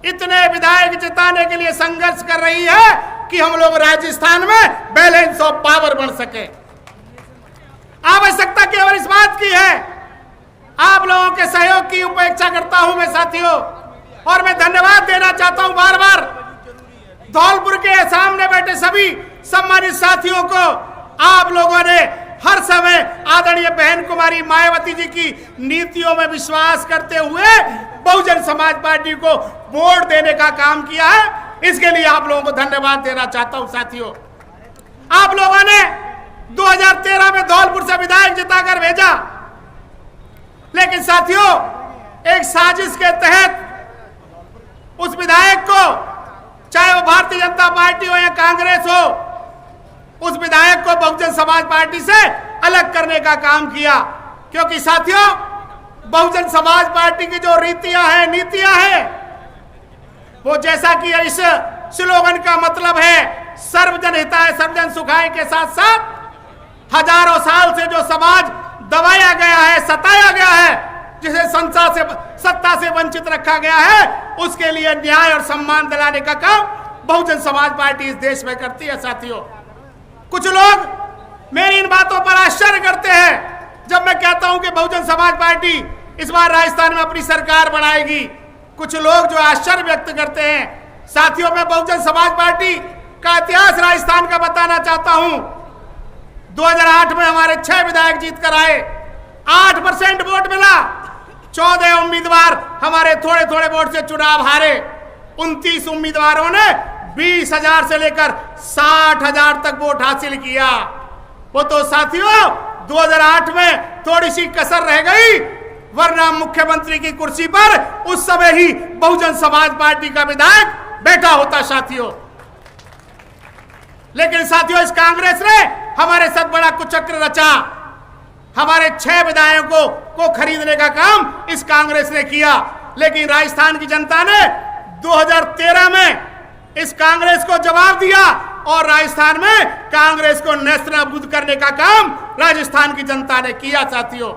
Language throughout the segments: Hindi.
इतने विधायक जिताने के लिए संघर्ष कर रही है कि हम लोग राजस्थान में बैलेंस ऑफ पावर बन सके। आवश्यकता केवल इस बात की है, आप लोगों के सहयोग की उपेक्षा करता हूं मैं साथियों, और मैं धन्यवाद देना चाहता हूं बार बार धौलपुर के सामने बैठे सभी सम्मानित साथियों को। आप लोगों ने हर समय आदरणीय बहन कुमारी मायावती जी की नीतियों में विश्वास करते हुए बहुजन समाज पार्टी को वोट देने का काम किया है, इसके लिए आप लोगों को धन्यवाद देना चाहता हूं साथियों। आप लोगों ने 2013 में धौलपुर से विधायक जिताकर भेजा, लेकिन साथियों एक साजिश के तहत उस विधायक को, चाहे वो भारतीय जनता पार्टी हो या कांग्रेस हो, उस विधायक को बहुजन समाज पार्टी से अलग करने का काम किया। क्योंकि साथियों बहुजन समाज पार्टी की जो रीतियां हैं, नीतियां हैं, वो जैसा कि इस स्लोगन का मतलब है सर्वजन हिताय सर्वजन सुखाय के साथ साथ हजारों साल से जो समाज दबाया गया है, सताया गया है, जिसे सत्ता से वंचित रखा गया है, उसके लिए न्याय और सम्मान दिलाने का काम बहुजन समाज पार्टी इस देश में करती है साथियों। कुछ लोग मेरी इन बातों पर आश्चर्य करते हैं जब मैं कहता हूं कि बहुजन समाज पार्टी इस बार राजस्थान में अपनी सरकार बनाएगी। कुछ लोग जो आश्चर्य व्यक्त करते हैं साथियों, मैं बहुजन समाज पार्टी का इतिहास राजस्थान का बताना चाहता हूं। 2008 में हमारे 6 विधायक जीत कर आए, 8% वोट मिला, 14 उम्मीदवार हमारे थोड़े थोड़े वोट से चुनाव हारे, 29 उम्मीदवारों ने 20,000 से लेकर 60,000 तक वोट हासिल किया। वो तो साथियों 2008 में थोड़ी सी कसर रह गई, वरना मुख्यमंत्री की कुर्सी पर उस समय ही बहुजन समाज पार्टी का विधायक बैठा होता साथियों। लेकिन साथियों इस कांग्रेस ने हमारे साथ बड़ा कुचक्र रचा, हमारे 6 विधायकों को खरीदने का काम इस कांग्रेस ने किया। लेकिन राजस्थान की जनता ने 2013 में इस कांग्रेस को जवाब दिया और राजस्थान में कांग्रेस को नेस्तनाबूद करने का काम राजस्थान की जनता ने किया साथियों।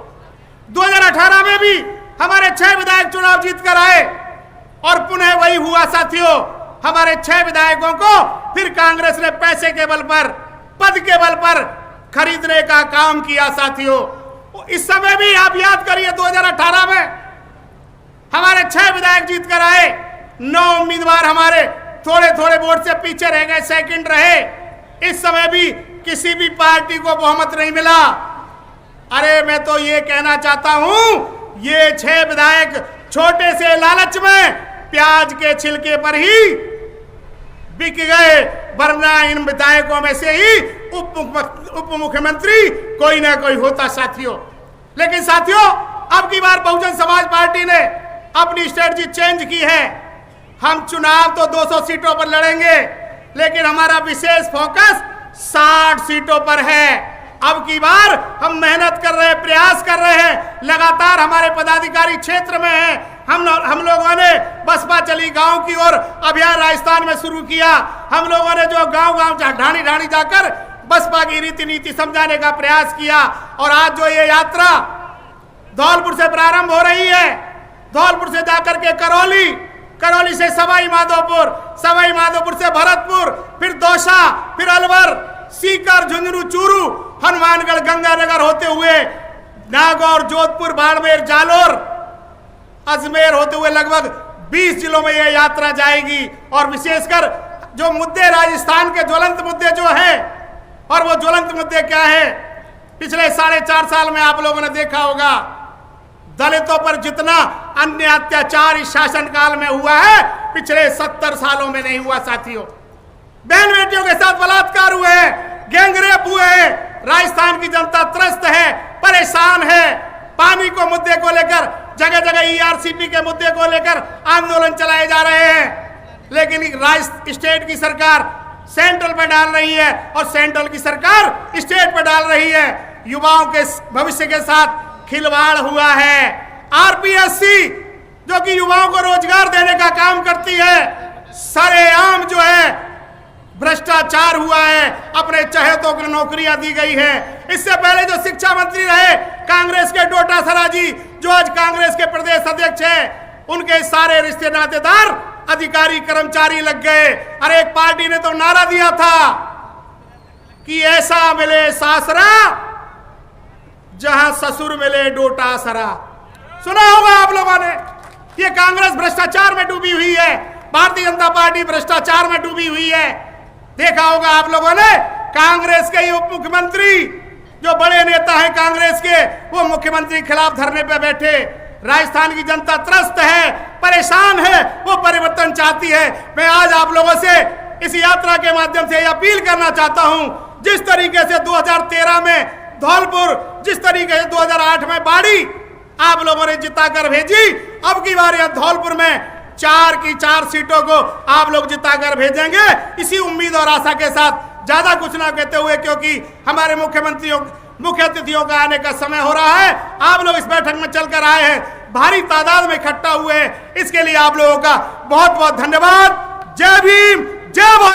2018 में भी हमारे 6 विधायक चुनाव जीत कर आए और पुनः वही हुआ साथियों, हमारे 6 विधायकों को फिर कांग्रेस ने पैसे के बल पर, पद के बल पर खरीदने का काम किया साथियों। इस समय भी आप याद करिए 2018 में हमारे 6 विधायक जीत कर आए, 9 उम्मीदवार हमारे थोड़े थोड़े वोट से पीछे रह गए, सेकंड रहे। इस समय भी किसी भी पार्टी को बहुमत नहीं मिला। अरे मैं तो ये कहना चाहता हूं, ये 6 विधायक छोटे से लालच में प्याज के छिलके पर ही बिक गए, वरना इन विधायकों में से ही उप मुख्यमंत्री कोई ना कोई होता साथियों। लेकिन साथियों अब की बार बहुजन समाज पार्टी ने अपनी स्ट्रेटजी चेंज की है। हम चुनाव तो 200 सीटों पर लड़ेंगे, लेकिन हमारा विशेष फोकस 60 सीटों पर है। अब की बार हम मेहनत कर रहे हैं, प्रयास कर रहे हैं, लगातार हमारे पदाधिकारी क्षेत्र में हैं। हम लोगों ने बसपा चली गांव की ओर अभियान राजस्थान में शुरू किया। हम लोगों ने जो गांव ढाणी ढाणी जाकर बसपा की रीति नीति समझाने का प्रयास किया। और आज जो ये यात्रा धौलपुर से प्रारंभ हो रही है, धौलपुर से जाकर के करौली से सवाई माधोपुर से भरतपुर, फिर दौसा, फिर अलवर, सीकर, झुंझुनू, चूरू, हनुमानगढ़, गंगानगर होते हुए नागौर, जोधपुर, बाड़मेर, जालोर, अजमेर होते हुए लगभग 20 जिलों में यह यात्रा जाएगी। और विशेषकर जो मुद्दे राजस्थान के ज्वलंत मुद्दे जो हैं, और वो ज्वलंत मुद्दे क्या है, पिछले 4.5 साल में आप लोगों ने देखा होगा दलितों पर जितना अन्य अत्याचार इस शासनकाल में हुआ है पिछले 70 सालों में नहीं हुआ साथियों। बहन बेटियों के साथ बलात्कार हुए हैं, गैंगरेप हुए हैं, राजस्थान की जनता त्रस्त है, परेशान है। पानी को मुद्दे को लेकर जगह जगह ERCP के मुद्दे को लेकर आंदोलन चलाए जा रहे हैं। लेकिन स्टेट की सरकार सेंट्रल पे डाल रही है और सेंट्रल की सरकार स्टेट पे डाल रही है। युवाओं के भविष्य के साथ खिलवाड़ हुआ है। RPSC जो कि युवाओं को रोजगार देने का काम करती है, सरेआम जो है भ्रष्टाचार हुआ है, अपने चहेतों को नौकरियां दी गई है। इससे पहले जो शिक्षा मंत्री रहे कांग्रेस के डोटासरा जी, जो आज कांग्रेस के प्रदेश अध्यक्ष हैं, उनके सारे रिश्ते नातेदार अधिकारी कर्मचारी लग गए। अरे एक पार्टी ने तो नारा दिया था कि ऐसा मिले सासरा जहां ससुर मिले डोटा सरा। सुना होगा आप लोगों ने। ये कांग्रेस भ्रष्टाचार में डूबी हुई है, भारतीय जनता पार्टी भ्रष्टाचार में डूबी हुई है। देखा होगा आप लोगों ने, कांग्रेस के उप मुख्यमंत्री जो बड़े नेता हैं कांग्रेस के, वो मुख्यमंत्री खिलाफ धरने पे बैठे। राजस्थान की जनता त्रस्त है, परेशान है, वो परिवर्तन चाहती है। मैं आज आप लोगों से इस यात्रा के माध्यम से अपील करना चाहता हूं, जिस तरीके से 2013 में धौलपुर, जिस तरीके से 2008 में बाड़ी आप लोगों ने जिताकर भेजी, अब की बार यह धौलपुर में 4 की 4 सीटों को आप लोग जिताकर भेजेंगे। इसी उम्मीद और आशा के साथ ज्यादा कुछ ना कहते हुए, क्योंकि हमारे मुख्य अतिथियों का आने का समय हो रहा है। आप लोग इस बैठक में चलकर आए हैं, भारी तादाद में इकट्ठा हुए हैं, इसके लिए आप लोगों का बहुत बहुत धन्यवाद। जय भीम, जय भारत।